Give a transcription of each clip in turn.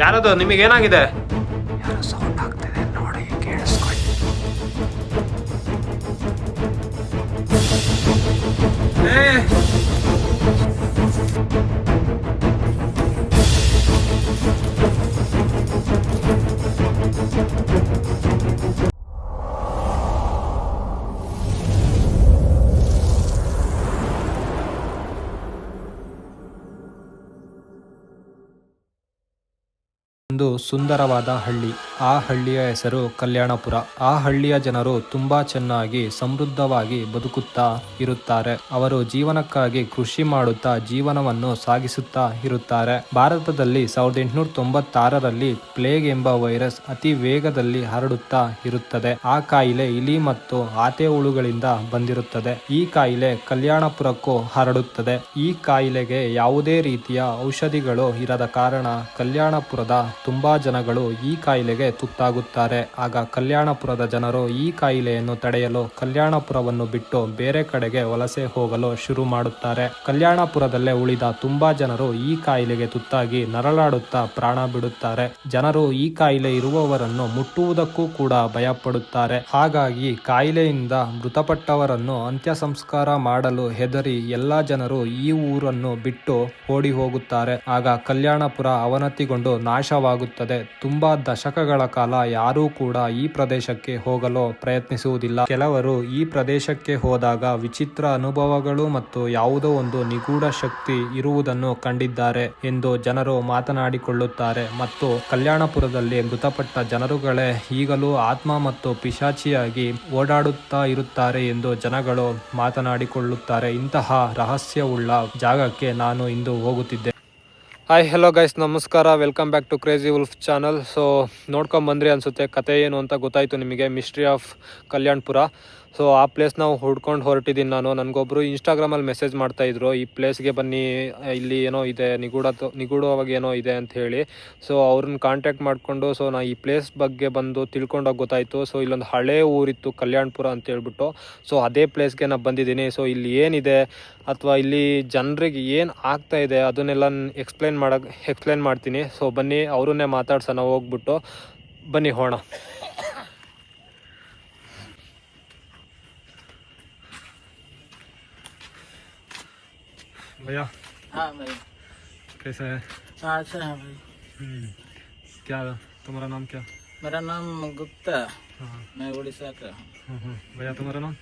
ಯಾರದು? ನಿಮಗೇನಾಗಿದೆ? ಯಾರೋ ಸೌಂಡ್ ಆಗ್ತಿದೆ ನೋಡಿ, ಕೇಳಿಸ್ಕೊಳ್ಳಿ. ಒಂದು ಸುಂದರವಾದ ಹಳ್ಳಿ. ಆ ಹಳ್ಳಿಯ ಹೆಸರು ಕಲ್ಯಾಣಪುರ. ಆ ಹಳ್ಳಿಯ ಜನರು ತುಂಬಾ ಚೆನ್ನಾಗಿ ಸಮೃದ್ಧವಾಗಿ ಬದುಕುತ್ತಾ ಇರುತ್ತಾರೆ. ಅವರು ಜೀವನಕ್ಕಾಗಿ ಕೃಷಿ ಮಾಡುತ್ತಾ ಜೀವನವನ್ನು ಸಾಗಿಸುತ್ತಾ ಇರುತ್ತಾರೆ. ಭಾರತದಲ್ಲಿ 1896ರಲ್ಲಿ ಪ್ಲೇಗ್ ಎಂಬ ವೈರಸ್ ಅತಿ ವೇಗದಲ್ಲಿ ಹರಡುತ್ತಾ ಇರುತ್ತದೆ. ಆ ಕಾಯಿಲೆ ಇಲಿ ಮತ್ತು ಆತೆ ಹುಳುಗಳಿಂದ ಬಂದಿರುತ್ತದೆ. ಈ ಕಾಯಿಲೆ ಕಲ್ಯಾಣಪುರಕ್ಕೂ ಹರಡುತ್ತದೆ. ಈ ಕಾಯಿಲೆಗೆ ಯಾವುದೇ ರೀತಿಯ ಔಷಧಿಗಳು ಇರದ ಕಾರಣ ಕಲ್ಯಾಣಪುರದ ತುಂಬಾ ಜನಗಳು ಈ ಕಾಯಿಲೆಗೆ ತುತ್ತಾಗುತ್ತಾರೆ. ಆಗ ಕಲ್ಯಾಣಪುರದ ಜನರು ಈ ಕಾಯಿಲೆಯನ್ನು ತಡೆಯಲು ಕಲ್ಯಾಣಪುರವನ್ನು ಬಿಟ್ಟು ಬೇರೆ ಕಡೆಗೆ ವಲಸೆ ಹೋಗಲು ಶುರು ಮಾಡುತ್ತಾರೆ. ಕಲ್ಯಾಣಪುರದಲ್ಲೇ ಉಳಿದ ತುಂಬಾ ಜನರು ಈ ಕಾಯಿಲೆಗೆ ತುತ್ತಾಗಿ ನರಳಾಡುತ್ತಾ ಪ್ರಾಣ ಬಿಡುತ್ತಾರೆ. ಜನರು ಈ ಕಾಯಿಲೆ ಇರುವವರನ್ನು ಮುಟ್ಟುವುದಕ್ಕೂ ಕೂಡ ಭಯಪಡುತ್ತಾರೆ. ಹಾಗಾಗಿ ಕಾಯಿಲೆಯಿಂದ ಮೃತಪಟ್ಟವರನ್ನು ಅಂತ್ಯ ಸಂಸ್ಕಾರ ಮಾಡಲು ಹೆದರಿ ಎಲ್ಲಾ ಜನರು ಈ ಊರನ್ನು ಬಿಟ್ಟು ಓಡಿ ಹೋಗುತ್ತಾರೆ. ಆಗ ಕಲ್ಯಾಣಪುರ ಅವನತಿಗೊಂಡು ನಾಶವಾಗುತ್ತದೆ. ತುಂಬಾ ದಶಕಗಳ ಕಾಲ ಯಾರೂ ಕೂಡ ಈ ಪ್ರದೇಶಕ್ಕೆ ಹೋಗಲು ಪ್ರಯತ್ನಿಸುವುದಿಲ್ಲ. ಕೆಲವರು ಈ ಪ್ರದೇಶಕ್ಕೆ ಹೋದಾಗ ವಿಚಿತ್ರ ಅನುಭವಗಳು ಮತ್ತು ಯಾವುದೋ ಒಂದು ನಿಗೂಢ ಶಕ್ತಿ ಇರುವುದನ್ನು ಕಂಡಿದ್ದಾರೆ ಎಂದು ಜನರು ಮಾತನಾಡಿಕೊಳ್ಳುತ್ತಾರೆ. ಮತ್ತು ಕಲ್ಯಾಣಪುರದಲ್ಲಿ ಮೃತಪಟ್ಟ ಜನರುಗಳೇ ಈಗಲೂ ಆತ್ಮ ಮತ್ತು ಪಿಶಾಚಿಯಾಗಿ ಓಡಾಡುತ್ತಾ ಇರುತ್ತಾರೆ ಎಂದು ಜನಗಳು ಮಾತನಾಡಿಕೊಳ್ಳುತ್ತಾರೆ. ಇಂತಹ ರಹಸ್ಯವುಳ್ಳ ಜಾಗಕ್ಕೆ ನಾನು ಇಂದು ಹೋಗುತ್ತಿದ್ದೆ. ಹಾಯ್ ಹಲೋ ಗೈಸ್, ನಮಸ್ಕಾರ, welcome back to crazy wolf channel. So ನೋಡ್ಕೊಂಬಂದ್ರಿ ಅನಿಸುತ್ತೆ. ಕತೆ ಏನು ಅಂತ ಗೊತ್ತಾಯಿತು ನಿಮಗೆ, ಮಿಸ್ಟ್ರಿ ಆಫ್ ಕಲ್ಯಾಣಪುರ. ಸೊ ಆ ಪ್ಲೇಸ್ನ ಹುಡ್ಕೊಂಡು ಹೊರಟಿದ್ದೀನಿ ನಾನು. ನನಗೊಬ್ಬರು ಇನ್ಸ್ಟಾಗ್ರಾಮಲ್ಲಿ ಮೆಸೇಜ್ ಮಾಡ್ತಾಯಿದ್ರು, ಈ ಪ್ಲೇಸ್ಗೆ ಬನ್ನಿ, ಇಲ್ಲಿ ಏನೋ ಇದೆ, ನಿಗೂಢವಾಗಿ ಏನೋ ಇದೆ ಅಂತ ಹೇಳಿ. ಸೊ ಅವ್ರನ್ನ ಕಾಂಟ್ಯಾಕ್ಟ್ ಮಾಡಿಕೊಂಡು ಸೊ ನಾ ಈ ಪ್ಲೇಸ್ ಬಗ್ಗೆ ಬಂದು ತಿಳ್ಕೊಂಡೋಗಿ ಗೊತ್ತಾಯಿತು. ಸೊ ಇಲ್ಲೊಂದು ಹಳೇ ಊರಿತ್ತು ಕಲ್ಯಾಣಪುರ ಅಂತ ಹೇಳ್ಬಿಟ್ಟು. ಸೊ ಅದೇ ಪ್ಲೇಸ್ಗೆ ನಾನು ಬಂದಿದ್ದೀನಿ. ಸೊ ಇಲ್ಲಿ ಏನಿದೆ ಅಥವಾ ಇಲ್ಲಿ ಜನರಿಗೆ ಏನು ಆಗ್ತಾ ಇದೆ ಅದನ್ನೆಲ್ಲ ಎಕ್ಸ್ಪ್ಲೇನ್ ಮಾಡ್ತೀನಿ. ಸೊ ಬನ್ನಿ ಅವ್ರನ್ನೇ ಮಾತಾಡ್ಸೋಣ ಹೋಗ್ಬಿಟ್ಟು. ಬನ್ನಿ ಹೋಣ. भैया। हाँ भाई। कैसा है? हाँ अच्छा है भाई। क्या तुम्हारा नाम क्या? मेरा नाम गुप्ता। हाँ। मैं उड़ीसा का हूँ। भैया तुम्हारा नाम?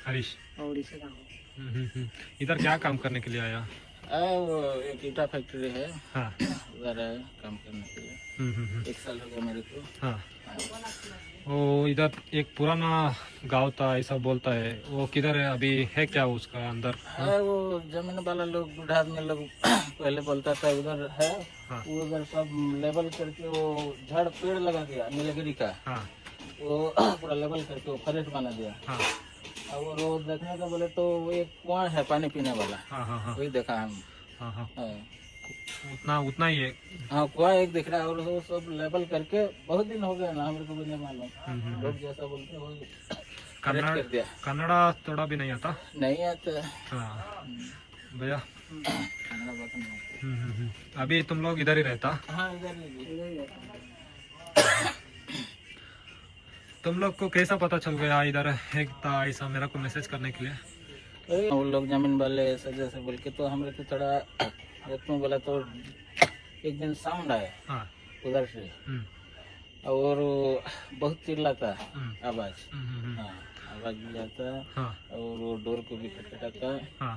हरीश। उड़ीसा का हूँ। इधर क्या काम करने के लिए आया? वो एक ईटा फैक्ट्री है। हाँ। उधर है काम करने के लिए। 1 साल हो गया मेरे को। हाँ। वो इधर एक पुराना गांव था ऐसा बोलता है, वो किधर है अभी? है क्या उसका अंदर? है वो जमीन वाला लोग, बूढ़ा आदमी लोग पहले बोलता था उधर है। हाँ। वो उधर सब लेवल करके वो झाड़ पेड़ लगा दिया नीलगिरी का। हाँ। वो पूरा लेवल करके वो फरेट बना दिया। हाँ। और वो देखने का बोले तो एक कुआं है पानी पीने वाला। हाँ। हाँ। हाँ। वही देखा हम। हाँ। हाँ। हाँ। उतना ही है। हाँ कुआं एक दिख रहा है और वो सब लेवल करके बहुत दिन हो गए ना, हमेरे को भी नहीं मालूम। लोग जैसा बोलते हो कर दिया। कन्नड़ा थोड़ा भी नहीं आता? नहीं आता। हाँ भैया। कन्नड़ा बात नहीं आता। अभी तुम लोग इधर ही रहता? हाँ इधर ही रहता। तुम लोग को कैसा पता चल गया इधर एक था ऐसा मेरा को मैसेज करने के लिए? वो लोग जमीन वाले ऐसा जैसे बोल के तो हमरे को थोड़ा में बोला तो एक दिन साउंड आया। हाँ। उधर से और बहुत चिल्लाता आवाज। हाँ आवाज भी आता। हाँ। और वो डोर को भी खटखटाता। हाँ।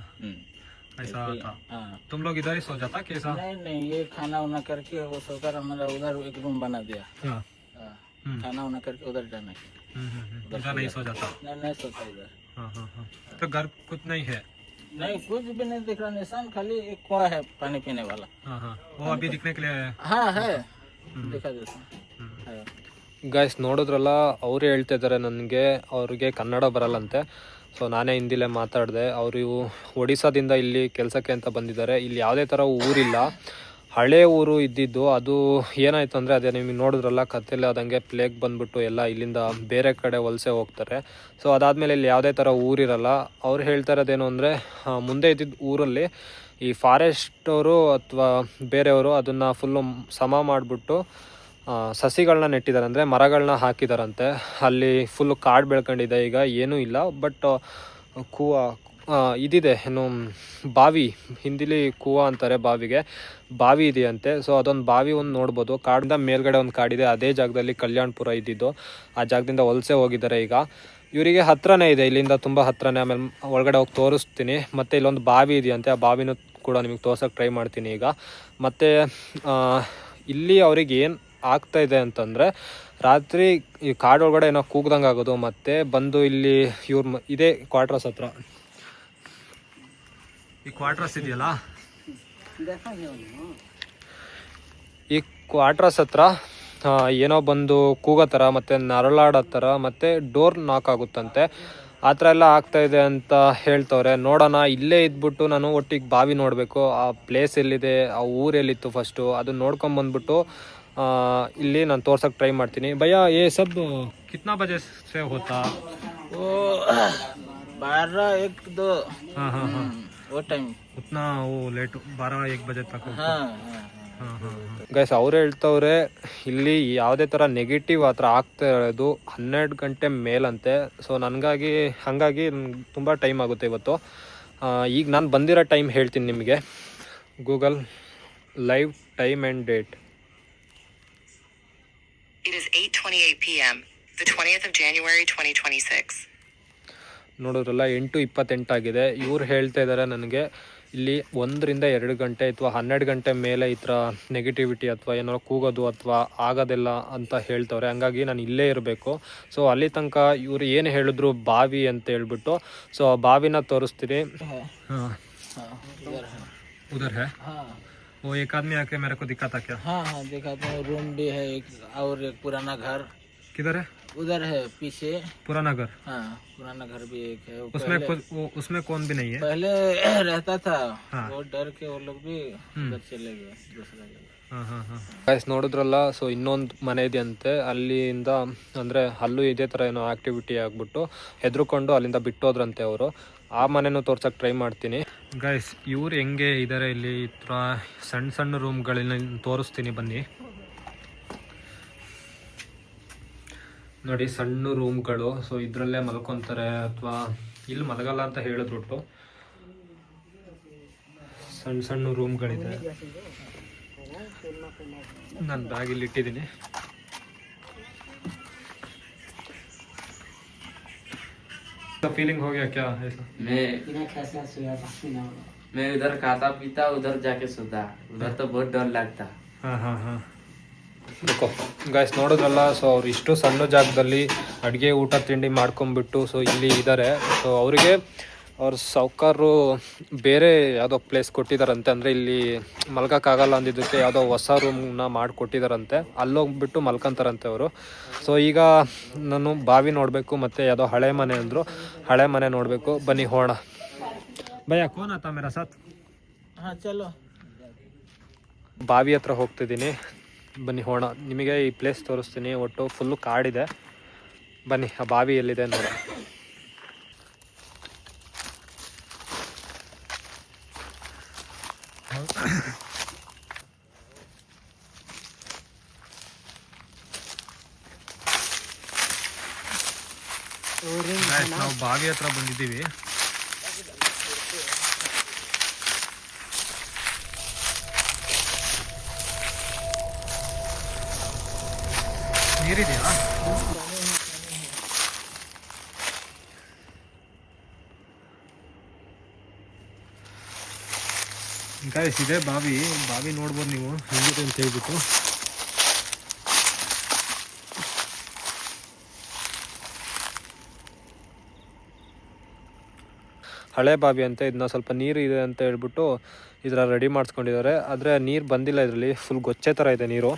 ऐसा था। हाँ। तुम लोग इधर ही सो जाता कैसा? नहीं ये खाना वाना करके वो सोकर हमारा उधर एक रूम बना दिया। हाँ। खाना वाना करके उधर जाना। इधर नहीं सो जाता? नहीं सोता इधर। हाँ। हाँ। हाँ। तो घर कुछ नहीं है? नहीं कुछ भी नहीं दिख रहा, निशान खाली एक कुआं है पानी पीने वाला। हाँ। हाँ। वो अभी दिखने के लिए है? हाँ है दिखा देता। ಗೈಸ್ ನೋಡಿದ್ರಲ್ಲ, ಅವರು ಹೇಳ್ತಾ ಇದ್ದಾರೆ ನನಗೆ ಅವ್ರಿಗೆ ಕನ್ನಡ ಬರಲ್ಲಂತೆ. ಸೊ ನಾನೇ ಹಿಂದಿಲೇ ಮಾತಾಡಿದೆ. ಅವರು ಒಡಿಸ್ಸಾದಿಂದ ಇಲ್ಲಿ ಕೆಲಸಕ್ಕೆ ಅಂತ ಬಂದಿದ್ದಾರೆ. ಇಲ್ಲಿ ಯಾವುದೇ ಥರ ಊರಿಲ್ಲ, ಹಳೇ ಊರು ಇದ್ದಿದ್ದು. ಅದು ಏನಾಯ್ತು ಅಂದರೆ ಅದೇ ನಿಮಗೆ ನೋಡಿದ್ರಲ್ಲ ಕಥೆಯಲ್ಲಿ ಆದಂಗೆ ಪ್ಲೇಗ್ ಬಂದ್ಬಿಟ್ಟು ಎಲ್ಲ ಇಲ್ಲಿಂದ ಬೇರೆ ಕಡೆ ವಲಸೆ ಹೋಗ್ತಾರೆ. ಸೊ ಅದಾದಮೇಲೆ ಇಲ್ಲಿ ಯಾವುದೇ ಥರ ಊರಿರಲ್ಲ. ಅವ್ರು ಹೇಳ್ತಾ ಇರೋದೇನು ಅಂದರೆ ಮುಂದೆ ಇದ್ದಿದ್ದು ಊರಲ್ಲಿ ಈ ಫಾರೆಸ್ಟವರು ಅಥವಾ ಬೇರೆಯವರು ಅದನ್ನು ಫುಲ್ಲು ಸಮ ಮಾಡಿಬಿಟ್ಟು ಸಸಿಗಳನ್ನ ನೆಟ್ಟಿದ್ದಾರೆ, ಅಂದರೆ ಮರಗಳನ್ನ ಹಾಕಿದಾರಂತೆ. ಅಲ್ಲಿ ಫುಲ್ಲು ಕಾಡು ಬೆಳ್ಕೊಂಡಿದೆ, ಈಗ ಏನೂ ಇಲ್ಲ. ಬಟ್ ಇದಿದೆ ಏನು ಬಾವಿ, ಹಿಂದಿಲಿ ಕೂವ ಅಂತಾರೆ ಬಾವಿಗೆ, ಬಾವಿ ಇದೆಯಂತೆ. ಸೊ ಅದೊಂದು ಬಾವಿ ಒಂದು ನೋಡ್ಬೋದು. ಕಾಡಿಂದ ಮೇಲ್ಗಡೆ ಒಂದು ಕಾಡಿದೆ, ಅದೇ ಜಾಗದಲ್ಲಿ ಕಲ್ಯಾಣಪುರ ಇದ್ದಿದ್ದು. ಆ ಜಾಗದಿಂದ ವಲಸೆ ಹೋಗಿದ್ದಾರೆ. ಈಗ ಇವರಿಗೆ ಹತ್ರನೇ ಇದೆ, ಇಲ್ಲಿಂದ ತುಂಬ ಹತ್ರನೇ. ಆಮೇಲೆ ಒಳಗಡೆ ಹೋಗಿ ತೋರಿಸ್ತೀನಿ. ಮತ್ತು ಇಲ್ಲೊಂದು ಬಾವಿ ಇದೆಯಂತೆ, ಆ ಬಾವಿನೂ ಕೂಡ ನಿಮಗೆ ತೋರ್ಸೋಕ್ಕೆ ಟ್ರೈ ಮಾಡ್ತೀನಿ ಈಗ. ಮತ್ತು ಇಲ್ಲಿ ಅವ್ರಿಗೆ ಏನು ಆಗ್ತಾ ಇದೆ ಅಂತಂದರೆ, ರಾತ್ರಿ ಈ ಕಾಡೊಳಗಡೆ ಏನೋ ಕೂಗ್ದಂಗೆ ಆಗೋದು. ಮತ್ತು ಬಂದು ಇಲ್ಲಿ ಇದೇ ಕ್ವಾರ್ಟರ್ಸ್ ಹತ್ರ, ಈ ಕ್ವಾರ್ಟರ್ಸ್ ಇದೆಯಲ್ಲ, ಈ ಕ್ವಾರ್ಟರ್ಸ್ ಹತ್ರ ಏನೋ ಬಂದು ಕೂಗೋ ಥರ ಮತ್ತು ನರಳಾಡೋ ಥರ ಮತ್ತು ಡೋರ್ ನಾಕ್ ಆಗುತ್ತಂತೆ. ಆ ಥರ ಎಲ್ಲ ಆಗ್ತಾಯಿದೆ ಅಂತ ಹೇಳ್ತವ್ರೆ. ನೋಡೋಣ, ಇಲ್ಲೇ ಇದ್ಬಿಟ್ಟು ನಾನು ಒಟ್ಟಿಗೆ ಬಾವಿ ನೋಡಬೇಕು, ಆ ಪ್ಲೇಸ್ ಎಲ್ಲಿದೆ, ಆ ಊರು ಎಲ್ಲಿತ್ತು ಫಸ್ಟು ಅದನ್ನ ನೋಡ್ಕೊಂಬಂದ್ಬಿಟ್ಟು ಇಲ್ಲಿ ನಾನು ತೋರ್ಸೋಕ್ಕೆ ಟ್ರೈ ಮಾಡ್ತೀನಿ. ಭಯ್ಯ ये सब कितना बजे से होता? वो 12-1 2 हाँ हाँ हाँ वो टाइम उतना वो लेट 12-1 बजे तक होता. हाँ ಗೈಸ್ ಅವ್ರು ಹೇಳ್ತವ್ರೆ ಇಲ್ಲಿ ಯಾವುದೇ ಥರ ನೆಗೆಟಿವ್ ಆ ಥರ ಆಗ್ತಾ ಇರೋದು 12 ಗಂಟೆ ಮೇಲಂತೆ. ಸೊ ಹಾಗಾಗಿ ತುಂಬ ಟೈಮ್ ಆಗುತ್ತೆ ಇವತ್ತು. ಈಗ ನಾನು ಬಂದಿರೋ ಟೈಮ್ ಹೇಳ್ತೀನಿ ನಿಮಗೆ. Google live time and date. It is 8:28 p.m. the 20th of January 2026. ನೋಡೋದ್ರಲ್ಲ 8:28 ಆಗಿದೆ. ಇವ್ರು ಹೇಳ್ತಾ ಇದ್ದಾರೆ ನನಗೆ ಇಲ್ಲಿ 1 ರಿಂದ 2 ಗಂಟೆ ಅಥವಾ 12 ಗಂಟೆ ಮೇಲೆ ಈ ಥರ ನೆಗೆಟಿವಿಟಿ ಅಥವಾ ಏನಾದ್ರು ಕೂಗೋದು ಅಥವಾ ಆಗೋದಿಲ್ಲ ಅಂತ ಹೇಳ್ತವ್ರೆ. ಹಂಗಾಗಿ ನಾನು ಇಲ್ಲೇ ಇರಬೇಕು. ಸೊ ಅಲ್ಲಿ ತನಕ ಇವ್ರು ಏನು ಹೇಳಿದ್ರು ಬಾವಿ ಅಂತ ಹೇಳ್ಬಿಟ್ಟು, ಸೊ ಆ ಬಾವಿನ ತೋರಿಸ್ತೀನಿ. ಹಾಂ ಉಧರ್ ಹೈ. वो एक आदमी आके मेरे को दिखाता क्या? हाँ दिखाता हूँ. रूम भी है एक, और एक पुराना घर किधर है? उधर है पीछे. पुराना घर? हाँ पुराना घर भी एक है. उसमें कौन भी नहीं है? पहले रहता था. हाँ. वो डर के वो लोग भी उधर चले गए दूसरा जगह. ಗೈಸ್ ನೋಡಿದ್ರಲ್ಲ, ಸೊ ಇನ್ನೊಂದು ಮನೆ ಇದೆಯಂತೆ. ಅಲ್ಲಿಂದ ಅಂದರೆ ಅಲ್ಲೂ ಇದೇ ಥರ ಏನೋ ಆ್ಯಕ್ಟಿವಿಟಿ ಆಗಿಬಿಟ್ಟು ಹೆದರ್ಕೊಂಡು ಅಲ್ಲಿಂದ ಬಿಟ್ಟೋದ್ರಂತೆ ಅವರು. ಆ ಮನೆನೂ ತೋರ್ಸೋಕ್ಕೆ ಟ್ರೈ ಮಾಡ್ತೀನಿ. ಗೈಸ್ ಇವ್ರು ಹೆಂಗೆ ಇದ್ದಾರೆ ಇಲ್ಲಿ, ಈ ಥರ ಸಣ್ಣ ಸಣ್ಣ ರೂಮ್ಗಳನ್ನ ತೋರಿಸ್ತೀನಿ ಬನ್ನಿ. ನೋಡಿ ಸಣ್ಣ ರೂಮ್ಗಳು. ಸೊ ಇದರಲ್ಲೇ ಮಲ್ಕೊತಾರೆ ಅಥವಾ ಇಲ್ಲಿ ಮಲಗಲ್ಲ ಅಂತ ಹೇಳಿದ್ಬಿಟ್ಟು ಸಣ್ಣ ಸಣ್ಣ ರೂಮ್ಗಳಿದೆ. ನಾನು ಬ್ಯಾಗ್ ಇಲ್ಲಿ ಇಟ್ಟಿದ್ದೀನಿ. फीलिंग हो गया क्या ऐसा? मैं उधर खाता पीता, उधर जाके सोता. उधर तो बहुत डर लगता. हाँ ಗೈಸ್ ನೋಡಿದ್ರಲ್ಲ, ಸೊ ಅವ್ರು ಇಷ್ಟು ಸಣ್ಣ ಜಾಗದಲ್ಲಿ ಅಡುಗೆ ಊಟ ತಿಂಡಿ ಮಾಡ್ಕೊಂಡ್ಬಿಟ್ಟು ಸೊ ಇಲ್ಲಿ ಇದ್ದಾರೆ. ಸೊ ಅವರಿಗೆ ಅವ್ರ ಸಾಹುಕಾರರು ಬೇರೆ ಯಾವುದೋ ಪ್ಲೇಸ್ ಕೊಟ್ಟಿದ್ದಾರಂತೆ. ಅಂದರೆ ಇಲ್ಲಿ ಮಲ್ಗೋಕ್ಕಾಗಲ್ಲ ಅಂದಿದ್ದಕ್ಕೆ ಯಾವುದೋ ಹೊಸ ರೂಮ್ನ ಮಾಡಿಕೊಟ್ಟಿದ್ದಾರಂತೆ. ಅಲ್ಲೋಗ್ಬಿಟ್ಟು ಮಲ್ಕೊಂತಾರಂತೆ ಅವರು. ಸೊ ಈಗ ನಾನು ಬಾವಿ ನೋಡಬೇಕು ಮತ್ತು ಯಾವುದೋ ಹಳೆ ಮನೆ ಅಂದರು, ಹಳೆ ಮನೆ ನೋಡಬೇಕು. ಬನ್ನಿ ಹೋಣ. ಭಯ್ಯ ಕೋನ್ ಆತ ಮೇರಾ ಸಾಥ್? हाँ चलो. ಬಾವಿ ಹತ್ರ ಹೋಗ್ತಿದ್ದೀನಿ, ಬನ್ನಿ ಹೋಣ. ನಿಮಗೆ ಈ ಪ್ಲೇಸ್ ತೋರಿಸ್ತೀನಿ. ಒಟ್ಟು ಫುಲ್ಲು ಕಾಡಿದೆ. ಬನ್ನಿ ಆ ಬಾವಿ ಎಲ್ಲಿದೆ ನೋಡ. ನಾವು ಬಾವಿ ಹತ್ರ ಬಂದಿದ್ದೀವಿ. ನೀರಿದೆಯಾ? ಗೈಸ್ ಇದೆ ಬಾವಿ ನೋಡ್ಬೋದು ನೀವು ಹೆಂಗಿದೆ ಅಂತ ಹೇಳ್ಬಿಟ್ಟು. ಹಳೆ ಬಾವಿ ಅಂತ, ಇದನ್ನ ಸ್ವಲ್ಪ ನೀರು ಇದೆ ಅಂತ ಹೇಳ್ಬಿಟ್ಟು ಇದರ ರೆಡಿ ಮಾಡಿಸ್ಕೊಂಡಿದ್ದಾರೆ. ಆದರೆ ನೀರು ಬಂದಿಲ್ಲ, ಇದರಲ್ಲಿ ಫುಲ್ ಗೊಚ್ಚೆ ಥರ ಇದೆ ನೀರು.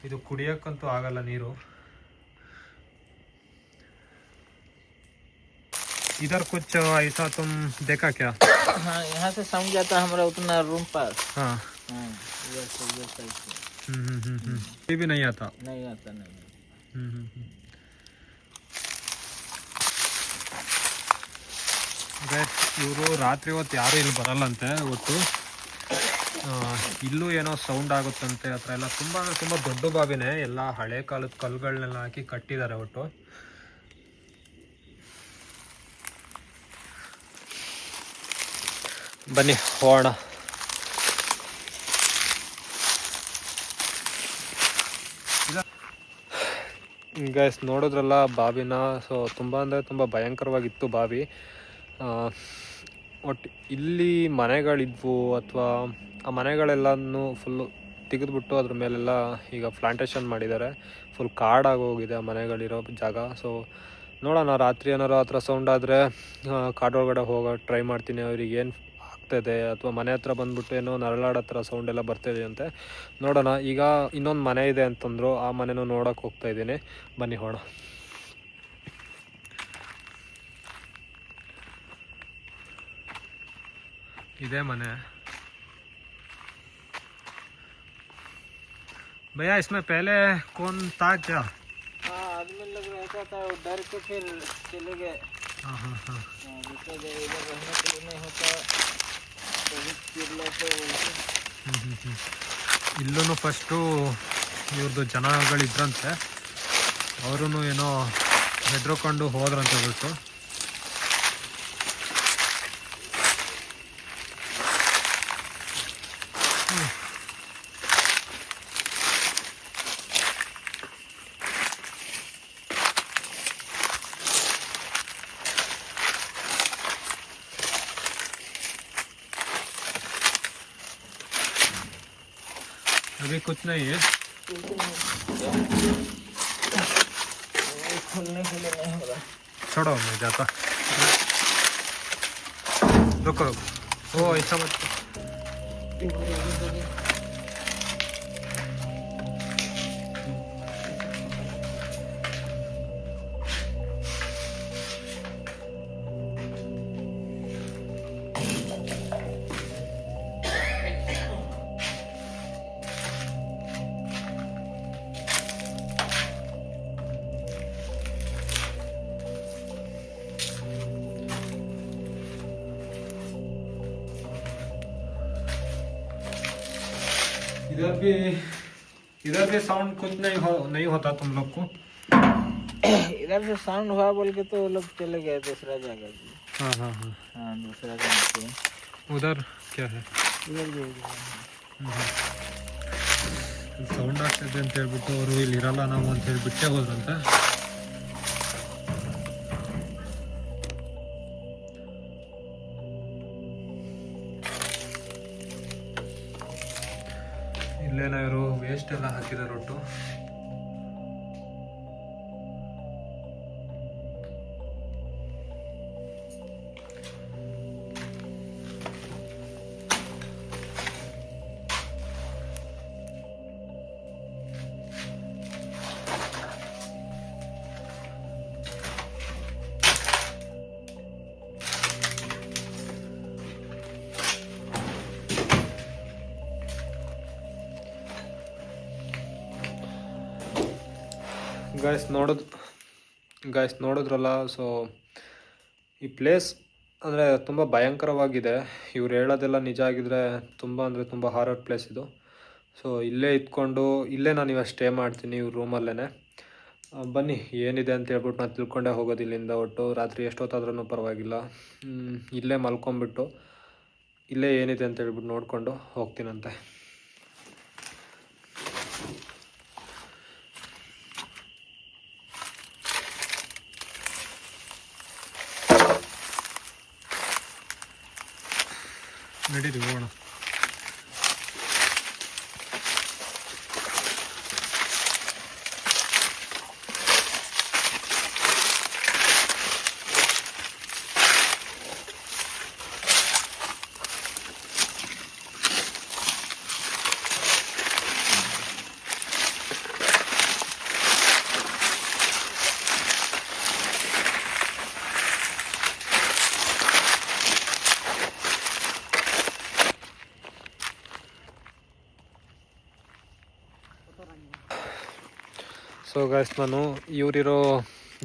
ಇದು ಕುಡಿಯೋಕ್ಕಂತೂ ಆಗಲ್ಲ ನೀರು. इधर कुछ ऐसा तुम देखा क्या? हाँ यहाँ से समझ जाता हमारा उतना रूम पास. हाँ इधर से इधर साइड से. ये भी नहीं आता. नहीं आता नहीं. ಇವರು ರಾತ್ರಿ ಹೊತ್ತು ಯಾರೂ ಇಲ್ಲಿ ಬರಲ್ಲಂತೆ ಒಟ್ಟು. ಇಲ್ಲೂ ಏನೋ ಸೌಂಡ್ ಆಗುತ್ತಂತೆ ಆ ಥರ ಎಲ್ಲ. ತುಂಬ ಅಂದರೆ ತುಂಬ ದೊಡ್ಡ ಬಾವಿನೇ, ಎಲ್ಲ ಹಳೆ ಕಾಲದ ಕಲ್ಲುಗಳನ್ನೆಲ್ಲ ಹಾಕಿ ಕಟ್ಟಿದ್ದಾರೆ ಒಟ್ಟು. ಬನ್ನಿ ಹೋಗೋಣ. ಗೈಸ್ ನೋಡಿದ್ರಲ್ಲ ಬಾವಿನ. ಸೊ ತುಂಬ ಅಂದರೆ ತುಂಬ ಭಯಂಕರವಾಗಿತ್ತು ಬಾವಿ. ಒಟ್ಟು ಇಲ್ಲಿ ಮನೆಗಳಿದ್ವು ಅಥವಾ ಆ ಮನೆಗಳೆಲ್ಲನೂ ಫುಲ್ಲು ತೆಗೆದುಬಿಟ್ಟು ಅದ್ರ ಮೇಲೆಲ್ಲ ಈಗ ಪ್ಲಾಂಟೇಶನ್ ಮಾಡಿದ್ದಾರೆ. ಫುಲ್ ಕಾಡಾಗೋಗಿದೆ ಆ ಮನೆಗಳಿರೋ ಜಾಗ. ಸೊ ನೋಡೋಣ, ರಾತ್ರಿ ಏನಾರು ಆ ಥರ ಸೌಂಡ್ ಆದರೆ ಕಾಡೊಳಗಡೆ ಹೋಗೋ ಟ್ರೈ ಮಾಡ್ತೀನಿ. ಅವ್ರಿಗೆ ಏನು ಆಗ್ತಾಯಿದೆ ಅಥವಾ ಮನೆ ಹತ್ರ ಬಂದ್ಬಿಟ್ಟು ಏನೋ ನರಳಾಡೋ ಥರ ಸೌಂಡ್ ಎಲ್ಲ ಬರ್ತಾಯಿದೆ ಅಂತೆ. ನೋಡೋಣ. ಈಗ ಇನ್ನೊಂದು ಮನೆ ಇದೆ ಅಂತಂದರು, ಆ ಮನೆನೂ ನೋಡೋಕೆ ಹೋಗ್ತಾಯಿದ್ದೀನಿ. ಬನ್ನಿ ಹೋಗೋಣ. ಇದೇ ಮನೆ. भैया इसमें पहले कौन था क्या? हाँ, आदमी लोग रहता था, वो डर के फिर चले गए। हाँ हाँ हाँ इधर रहने के लिए नहीं होता, बहुत चिल्लाते बोलते। ಇಲ್ಲೂ ಫಸ್ಟು ಇವ್ರದ್ದು ಜನಗಳಿದ್ರಂತೆ, ಅವರು ಏನೋ ಹೆದ್ರಕೊಂಡು ಹೋದ್ರಂತೆ ಬಿಟ್ಟು. अभी कुछ नहीं है, खुलने के लिए नहीं हो रहा। छोड़ो मैं जाता. रुको रुको, ओ ऐसा मत. इधर भी साउंड कुछ नहीं होता तुम लोग को? इधर से साउंड हुआ बोल के तो वो लोग चले गए दूसरा जगह। हाँ हाँ हाँ. हाँ, दूसरा जगह पे। उधर क्या है? इधर भी ಸೌಂಡ್ ಆಗ್ತದೆ ಅಂತ ಹೇಳ್ಬಿಟ್ಟು ಅವರು ಇಲ್ಲಿ ಇರಲ್ಲ ನಾವು ಅಂತ ಹೇಳಿ ಬಿಟ್ಟೆ ಹೋದ್ರಂತೆ. ಇಲ್ಲೇನೋ ಇವರು ವೇಸ್ಟ್ ಎಲ್ಲ ಹಾಕಿದ್ದಾರೆ ಒಟ್ಟು. ಗಾಯ್ಸ್ ನೋಡಿದ್ರಲ್ಲ. ಸೊ ಈ ಪ್ಲೇಸ್ ಅಂದರೆ ತುಂಬ ಭಯಂಕರವಾಗಿದೆ. ಇವ್ರು ಹೇಳೋದೆಲ್ಲ ನಿಜ ಆಗಿದ್ರೆ ತುಂಬ ಅಂದರೆ ತುಂಬ ಹಾರರ್ ಪ್ಲೇಸ್ ಇದು. ಸೊ ಇಲ್ಲೇ ಇದ್ಕೊಂಡು ಇಲ್ಲೇ ನಾನು ಇವಾಗ ಸ್ಟೇ ಮಾಡ್ತೀನಿ ಇವ್ರ ರೂಮಲ್ಲೇ. ಬನ್ನಿ ಏನಿದೆ ಅಂತ ಹೇಳ್ಬಿಟ್ಟು ನಾನು ತಿಳ್ಕೊಂಡೇ ಹೋಗೋದು ಇಲ್ಲಿಂದ. ಒಟ್ಟು ರಾತ್ರಿ ಎಷ್ಟೊತ್ತಾದ್ರೂ ಪರವಾಗಿಲ್ಲ, ಇಲ್ಲೇ ಮಲ್ಕೊಂಬಿಟ್ಟು ಇಲ್ಲೇ ಏನಿದೆ ಅಂತ ಹೇಳ್ಬಿಟ್ಟು ನೋಡಿಕೊಂಡು ಹೋಗ್ತೀನಂತೆ. ನಡೀರಿ ಹೋಗೋಣ. ಸೊ ಗಾಯ್ಸ್ ನಾನು ಇವರಿರೋ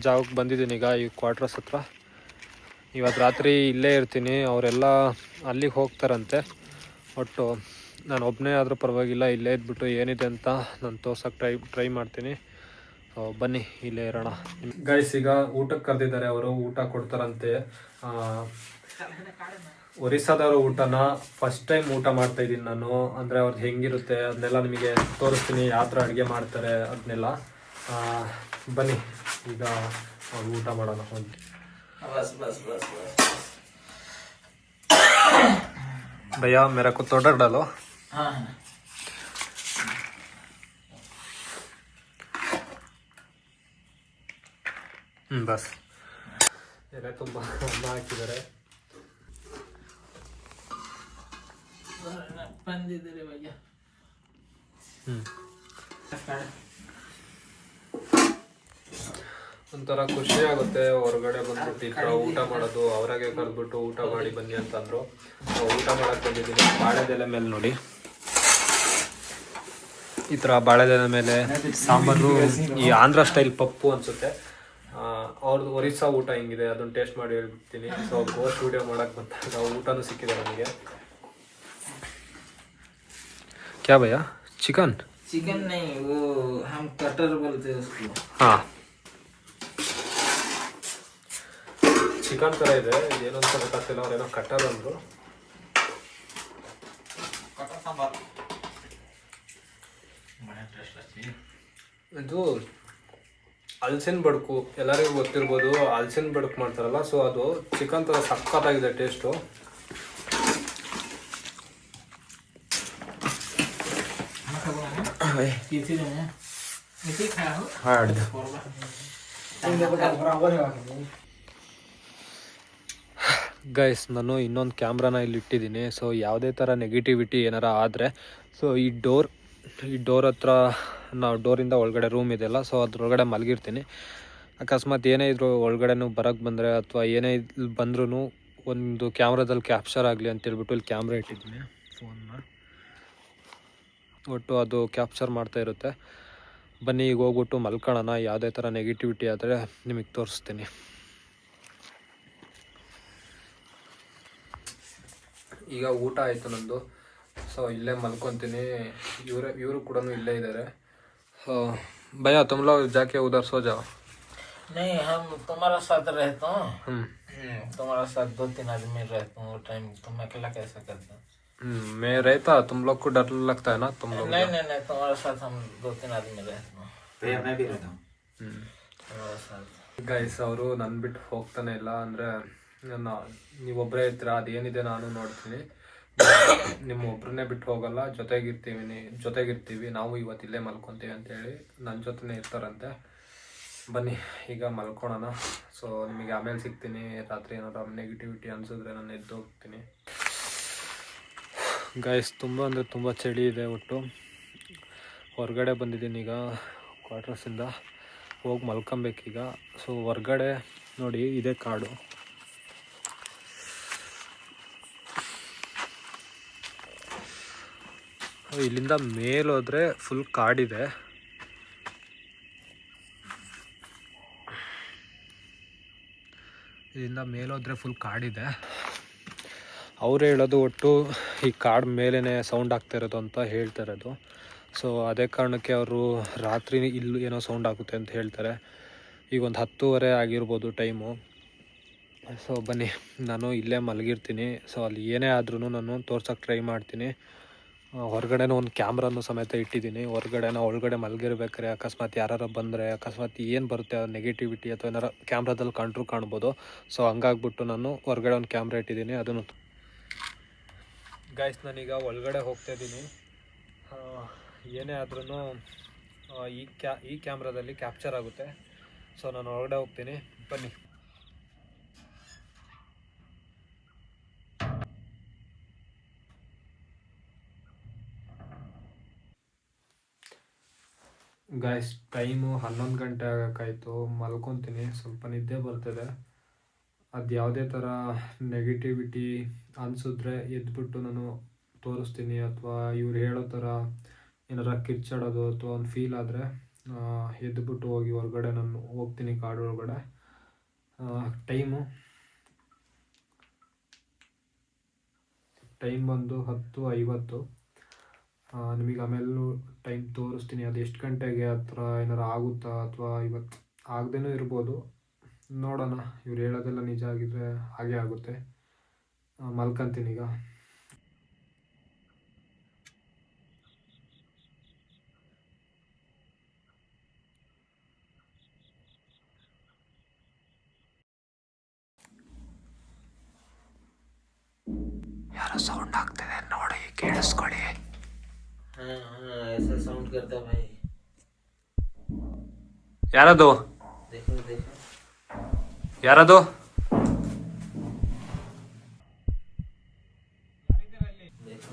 ಜಾಗಕ್ಕೆ ಬಂದಿದ್ದೀನಿ ಈಗ, ಈ ಕ್ವಾರ್ಟರ್ಸ್ ಹತ್ರ. ಇವತ್ತು ರಾತ್ರಿ ಇಲ್ಲೇ ಇರ್ತೀನಿ. ಅವರೆಲ್ಲ ಅಲ್ಲಿಗೆ ಹೋಗ್ತಾರಂತೆ. ಒಟ್ಟು ನಾನು ಒಬ್ಬನೇ ಆದರೂ ಪರವಾಗಿಲ್ಲ, ಇಲ್ಲೇ ಇದ್ಬಿಟ್ಟು ಏನಿದೆ ಅಂತ ನಾನು ತೋರ್ಸೋಕ್ಕೆ ಟ್ರೈ ಮಾಡ್ತೀನಿ. ಬನ್ನಿ ಇಲ್ಲೇ ಇರೋಣ. ಗೈಸ್, ಈಗ ಊಟಕ್ಕೆ ಕರೆದಿದ್ದಾರೆ ಅವರು, ಊಟ ಕೊಡ್ತಾರಂತೆ. ಒರಿಸ್ಸಾದವ್ರ ಊಟನ ಫಸ್ಟ್ ಟೈಮ್ ಊಟ ಮಾಡ್ತಾ ಇದ್ದೀನಿ ನಾನು. ಅಂದರೆ ಅವ್ರದ್ದು ಹೆಂಗಿರುತ್ತೆ ಅದನ್ನೆಲ್ಲ ನಿಮಗೆ ತೋರಿಸ್ತೀನಿ, ಯಾವ ಥರ ಅಡುಗೆ ಮಾಡ್ತಾರೆ ಅದನ್ನೆಲ್ಲ. ಬನ್ನಿ ಈಗ ಅವ್ರು ಊಟ ಮಾಡೋಣ. भैया मेरा को ऑर्डर डालो. हाँ बस ಎಲೆ ತುಂಬ ಅನ್ನ ಹಾಕಿದ್ದಾರೆ. ಬಂದಿದ್ದೀರಿ ಭಯ್ಯ. ಒಂಥರ ಖುಷಿ ಆಗುತ್ತೆ ಹೊರಗಡೆ ಬಂದ್ಬಿಟ್ಟು ಈ ಥರ ಊಟ ಮಾಡೋದು. ಅವರಾಗೆ ಕರೆದ್ಬಿಟ್ಟು ಊಟ ಮಾಡಿ ಬನ್ನಿ ಅಂತಂದ್ರು. ಊಟ ಮಾಡಕ್ಕೆ ಬಂದಿದ್ದೀನಿ. ಬಾಳೆದೆಲೆ ಮೇಲೆ ನೋಡಿ, ಈ ಥರ ಬಾಳೆದೆಲೆ ಮೇಲೆ ಸಾಂಬಾರು, ಈ ಆಂಧ್ರ ಸ್ಟೈಲ್ ಪಪ್ಪು ಅನ್ಸುತ್ತೆ. ಅವ್ರದ್ದು ಒರಿಸ್ಸಾ ಊಟ ಹಿಂಗಿದೆ ಅದನ್ನ ಟೇಸ್ಟ್ ಮಾಡಿ ಹೇಳ್ಬಿಡ್ತೀನಿ. ಸೊ ಗೋಸ್ಟ್ ವಿಡಿಯೋ ಮಾಡಕ್ಕೆ ಬಂದಾಗ ಊಟನೂ ಸಿಕ್ಕಿದೆ ನಮಗೆ. क्या भैया? चिकन? चिकन नहीं, वो हम कटर बोलते हैं उसको. हाँ, ಚಿಕನ್ ಥರ ಇದೆ, ಏನೋ ಅಂತ ಗೊತ್ತಾಗ್ತಿಲ್ಲ. ಅವ್ರೇನೋ ಕಟ್ಟರ್ ಅಂದರು. ಇದು ಹಲ್ಸಿನ ಬಡ್ಕು, ಎಲ್ಲರಿಗೂ ಗೊತ್ತಿರ್ಬೋದು. ಹಲ್ಸಿನ ಬಡ್ಕು ಮಾಡ್ತಾರಲ್ಲ, ಸೊ ಅದು ಚಿಕನ್ ಥರ ಸಖತ್ತಾಗಿದೆ ಟೇಸ್ಟು. ಗೈಸ್, ನಾನು ಇನ್ನೊಂದು ಕ್ಯಾಮ್ರಾನ ಇಲ್ಲಿ ಇಟ್ಟಿದ್ದೀನಿ. ಸೊ ಯಾವುದೇ ಥರ ನೆಗೆಟಿವಿಟಿ ಏನಾರ ಆದರೆ, ಸೊ ಈ ಡೋರ್ ಹತ್ರ, ನಾವು ಡೋರಿಂದ ಒಳಗಡೆ ರೂಮ್ ಇದೆಯಲ್ಲ, ಸೊ ಅದ್ರೊಳಗಡೆ ಮಲಗಿರ್ತೀನಿ. ಅಕಸ್ಮಾತ್ ಏನೇ ಇದ್ರು ಒಳಗಡೆನೂ ಬರೋಕ್ಕೆ ಬಂದರೆ ಅಥವಾ ಏನೇ ಬಂದ್ರೂ ಒಂದು ಕ್ಯಾಮ್ರಾದಲ್ಲಿ ಕ್ಯಾಪ್ಚರ್ ಆಗಲಿ ಅಂತೇಳ್ಬಿಟ್ಟು ಇಲ್ಲಿ ಕ್ಯಾಮ್ರಾ ಇಟ್ಟಿದ್ದೀನಿ ಫೋನ್ನ. ಒಟ್ಟು ಅದು ಕ್ಯಾಪ್ಚರ್ ಮಾಡ್ತಾ ಇರುತ್ತೆ. ಬನ್ನಿ ಈಗ ಹೋಗ್ಬಿಟ್ಟು ಮಲ್ಕೊಳ್ಳೋಣ. ಯಾವುದೇ ಥರ ನೆಗೆಟಿವಿಟಿ ಆದರೆ ನಿಮಗೆ ತೋರಿಸ್ತೀನಿ. ಈಗ ಊಟ ಆಯಿತು ನಂದು. ಸೊ ಇಲ್ಲೇ ಮಲ್ಕೊತೀನಿ. ಇವರು ಕೂಡ ಇಲ್ಲೇ ಇದ್ದಾರೆ. भैया तुम लोग जाके उधर सो जाओ. नहीं, हम तुम्हारा साथ रहता हूँ. तुम्हारा साथ 2-3 आदमी रहता हूँ. वो टाइम तुम अकेला कैसा करते हो? मैं रहता, तुम लोग को डर लगता है ना तुम लोग? नहीं, तुम्हारे साथ हम 2-3 आदमी रहता हूँ. भैया मैं भी रहता हूँ. तुम्हारे साथ. ಗೈಸ್, ಅವರು ನನ್ನ ಬಿಟ್ಟು ಹೋಗ್ತಾನೆ ಇಲ್ಲ. ಅಂದರೆ ನೀವೊಬ್ಬರೇ ಇರ್ತೀರ, ಅದೇನಿದೆ ನಾನು ನೋಡ್ತೀನಿ. ನಿಮ್ಮ ಒಬ್ಬರನ್ನೇ ಬಿಟ್ಟು ಹೋಗಲ್ಲ, ಜೊತೆಗಿರ್ತೀವಿ. ನಾವು ಇವತ್ತಿಲ್ಲೇ ಮಲ್ಕೊತೀವಿ ಅಂತೇಳಿ ನನ್ನ ಜೊತೆನೇ ಇರ್ತಾರಂತೆ. ಬನ್ನಿ ಈಗ ಮಲ್ಕೊಳೋಣ. ಸೊ ನಿಮಗೆ ಆಮೇಲೆ ಸಿಗ್ತೀನಿ. ರಾತ್ರಿ ಏನಾದ್ರು ನೆಗೆಟಿವಿಟಿ ಅನಿಸಿದ್ರೆ ನಾನು ಎದ್ದು ಹೋಗ್ತೀನಿ. ಗೈಸ್, ತುಂಬ ಅಂದರೆ ತುಂಬ ಚಳಿ ಇದೆ. ಒಟ್ಟು ಹೊರಗಡೆ ಬಂದಿದ್ದೀನಿ ಈಗ ಕ್ವಾರ್ಟರ್ಸಿಂದ. ಹೋಗಿ ಮಲ್ಕೊಬೇಕೀಗ. ಸೊ ಹೊರ್ಗಡೆ ನೋಡಿ, ಇದೇ ಕಾಡು. ಇಲ್ಲಿಂದ ಮೇಲೋದ್ರೆ ಫುಲ್ ಕಾಡಿದೆ. ಅವ್ರು ಹೇಳೋದು ಒಟ್ಟು ಈ ಕಾಡು ಮೇಲೇ ಸೌಂಡ್ ಆಗ್ತಾ ಇರೋದು ಅಂತ ಹೇಳ್ತಾ ಇರೋದು. ಸೊ ಅದೇ ಕಾರಣಕ್ಕೆ ಅವರು ರಾತ್ರಿ ಇಲ್ಲಿ ಏನೋ ಸೌಂಡ್ ಆಗುತ್ತೆ ಅಂತ ಹೇಳ್ತಾರೆ. ಈಗ ಒಂದು 10:30 ಆಗಿರ್ಬೋದು ಟೈಮು. ಸೊ ಬನ್ನಿ, ನಾನು ಇಲ್ಲೇ ಮಲಗಿರ್ತೀನಿ. ಸೊ ಅಲ್ಲಿ ಏನೇ ಆದ್ರೂ ನಾನು ತೋರ್ಸೋಕ್ಕೆ ಟ್ರೈ ಮಾಡ್ತೀನಿ. ಹೊರಗಡೆನೂ ಒಂದು ಕ್ಯಾಮ್ರಾನು ಸಮೇತ ಇಟ್ಟಿದ್ದೀನಿ. ಒಳಗಡೆ ಮಲಗಿರ್ಬೇಕಾರೆ ಅಕಸ್ಮಾತ್ ಯಾರು ಬಂದರೆ, ಅಕಸ್ಮಾತ್ ಏನು ಬರುತ್ತೆ ನೆಗೆಟಿವಿಟಿ ಅಥವಾ ಏನಾರು ಕ್ಯಾಮ್ರಾದಲ್ಲಿ ಕಾಣ್ಬೋದು. ಸೊ ಹಂಗಾಗ್ಬಿಟ್ಟು ನಾನು ಹೊರಗಡೆ ಒಂದು ಕ್ಯಾಮ್ರಾ ಇಟ್ಟಿದ್ದೀನಿ. ಅದನ್ನು ಗೈಸ್, ನಾನೀಗ ಒಳಗಡೆ ಹೋಗ್ತಾ ಇದ್ದೀನಿ. ಏನೇ ಆದ್ರೂ ಈ ಕ್ಯಾಮ್ರಾದಲ್ಲಿ ಕ್ಯಾಪ್ಚರ್ ಆಗುತ್ತೆ. ಸೊ ನಾನು ಹೊರಗಡೆ ಹೋಗ್ತೀನಿ. ಬನ್ನಿ. ಗೈಸ್, ಟೈಮು 11 ಗಂಟೆ ಆಗೋಕ್ಕಾಯ್ತು. ಮಲ್ಕೊತೀನಿ. ಸ್ವಲ್ಪ ನಿದ್ದೆ ಬರ್ತಿದೆ. ಅದು ಯಾವುದೇ ಥರ ನೆಗೆಟಿವಿಟಿ ಅನಿಸಿದ್ರೆ ಎದ್ಬಿಟ್ಟು ನಾನು ತೋರಿಸ್ತೀನಿ. ಅಥವಾ ಇವ್ರು ಹೇಳೋ ಥರ ಏನಾರ ಕಿರ್ಚಾಡೋದು ಅಥವಾ ಒಂದು ಫೀಲ್ ಆದರೆ ಎದ್ಬಿಟ್ಟು ಹೋಗಿ ಹೊರಗಡೆ ನಾನು ಹೋಗ್ತೀನಿ ಕಾಡು ಒಳಗಡೆ. ಟೈಮು ಟೈಮ್ ಬಂದು 10:50. ನಿಮಗೆ ಆಮೇಲೆ ಟೈಮ್ ತೋರಿಸ್ತೀನಿ, ಅದು ಎಷ್ಟು ಗಂಟೆಗೆ ಹತ್ರ ಏನಾರು ಆಗುತ್ತಾ ಅಥವಾ ಇವತ್ತು ಆಗದೇನೂ ಇರ್ಬೋದು. ನೋಡೋಣ, ಇವ್ರು ಹೇಳೋದೆಲ್ಲ ನಿಜ ಆಗಿದ್ರೆ ಹಾಗೆ ಆಗುತ್ತೆ. ಮಲ್ಕೊಂತೀನಿ ಈಗ. ಯಾರೋ ಸೌಂಡ್ ಆಗ್ತಿದೆ ನೋಡಿ, ಕೇಳಿಸ್ಕೊಳ್ಳಿ. हाँ हाँ ऐसा साउंड करता है भाई. ಯಾರದು? देखो देखो. ಯಾರದು? देखो.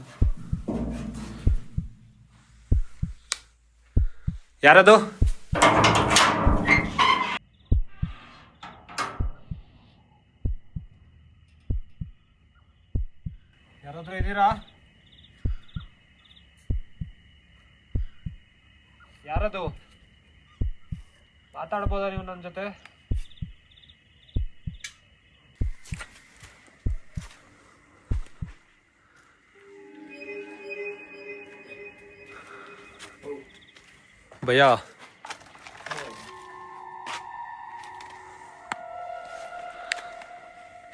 ಯಾರದು? ಯಾರಾದ್ರೂ ಇದ್ದೀರಾ? ಯಾರದು? ಮಾತಾಡ್ಬೋದಾ ನೀವು ನನ್ನ ಜೊತೆ? ಭಯ್ಯ,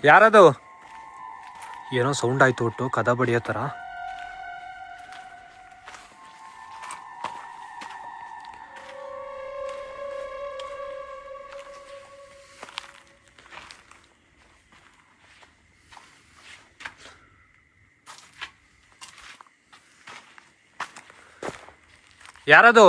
ಯಾರದು? ಏನೋ ಸೌಂಡ್ ಆಯ್ತು ಒಟ್ಟು ಕದ ಬಡಿಯೋ ಥರ. ಯಾರದು?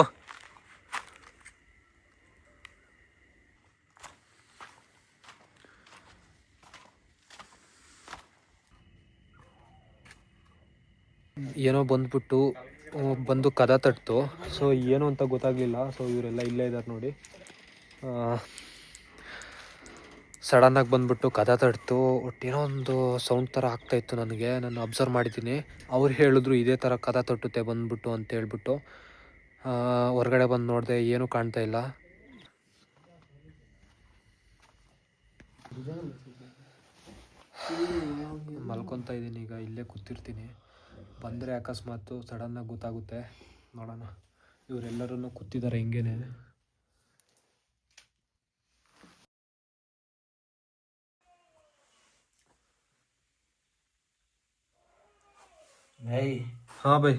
ಏನೋ ಬಂದು ಕದ ತಟ್ತು. ಸೊ ಏನು ಅಂತ ಗೊತ್ತಾಗಲಿಲ್ಲ. ಸೊ ಇವರೆಲ್ಲ ಇಲ್ಲೇ ಇದ್ದಾರೆ ನೋಡಿ. ಸಡನ್ನಾಗಿ ಬಂದ್ಬಿಟ್ಟು ಕದ ತಟ್ತು. ಒಟ್ಟೇನೋ ಒಂದು ಸೌಂಡ್ ಥರ ಆಗ್ತಾಯಿತ್ತು. ನಾನು ಅಬ್ಸರ್ವ್ ಮಾಡಿದ್ದೀನಿ. ಅವ್ರು ಹೇಳಿದ್ರು ಇದೇ ಥರ ಕದ ತಟ್ಟುತ್ತೆ ಬಂದ್ಬಿಟ್ಟು ಅಂತ ಹೇಳ್ಬಿಟ್ಟು. ಹೊರಗಡೆ ಬಂದು ನೋಡಿದೆ, ಏನೂ ಕಾಣ್ತಾ ಇಲ್ಲ. ಮಲ್ಕೊತಾ ಇದ್ದೀನಿ ಈಗ, ಇಲ್ಲೇ ಕೂತಿರ್ತೀನಿ. ಬಂದರೆ ಅಕಸ್ಮಾತು ಸಡನ್ನಾಗಿ ಗೊತ್ತಾಗುತ್ತೆ. ನೋಡೋಣ. ಇವರೆಲ್ಲರೂ ಕೂತಿದ್ದಾರೆ ಹಿಂಗೇನೆ. भाई ಹಾಂ ಬೈ.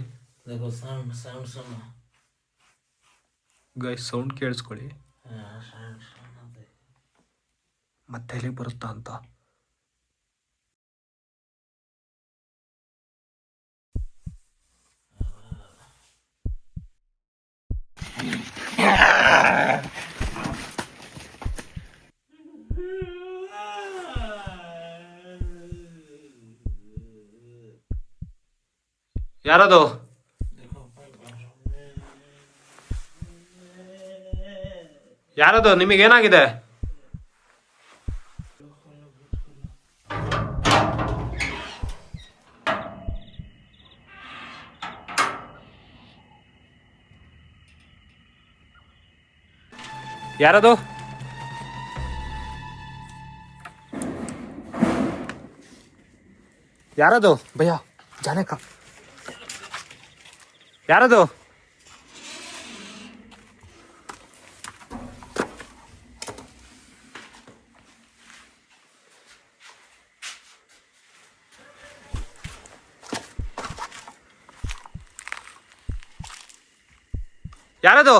देखो साउंड साउंड सुनो. ಗೈಸ್ ಸೌಂಡ್ ಕೇಳಿಸ್ಕೊಳ್ಳಿ. हाँ साउंड सुनो. देखो ಮತ್ತೆ ಎಲ್ಲಿ ಬರುತ್ತಾ ಅಂತ. ಯಾರದು? ಯಾರದು? ನಿಮಗೇನಾಗಿದೆ? ಯಾರದು? ಯಾರದು? ಭಯ್ಯ ಜಾನೇಕ ಯಾರದು? ಯಾರದು?